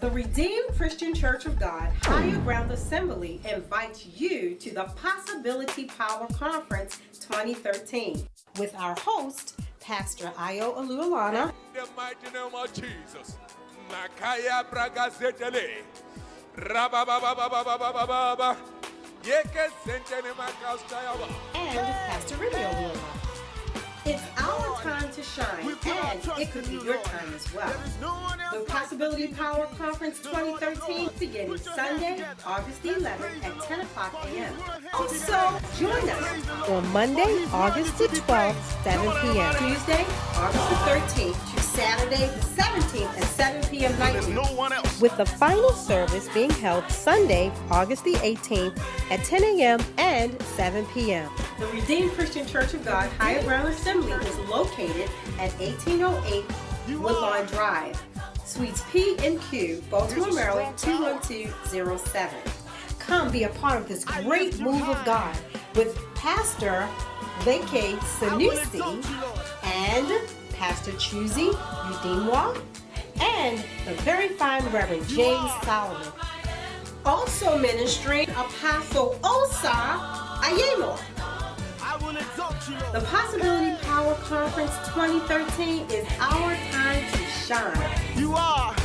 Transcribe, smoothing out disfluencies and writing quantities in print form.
The Redeemed Christian Church of God Higher Ground Assembly invites you to the Possibility Power Conference 2013 with our host, Pastor Ayo and Olulana. In the mighty name of Jesus. Makaya Bragazetele. Rababababababababa. Yeke Sentene Makastayaba. And Pastor Remi Olulana. It's our time to shine, and it could be your time as well. The Possibility Power Conference 2013 beginning Sunday, August 11th at 10 o'clock a.m. Also, join us on Monday, August the 12th, 7 p.m. Tuesday, August the 13th to Saturday the 17th at 7 p.m. nightly. With the final service being held Sunday, August the 18th at 10 a.m. and 7 p.m. The Redeemed Christian Church of God Higher Ground Assembly is located at 1808 Woodlawn Drive, Suites P and Q, Baltimore, Maryland 21207. Come be a part of this great move of God with Pastor Leke Sanusi and Pastor Chuzzy, Udenwa, and the very fine Reverend James Solomon. Also ministering Apostle O.S.A. Aiyemo. The Possibility Power Conference 2013 is our time to shine. You are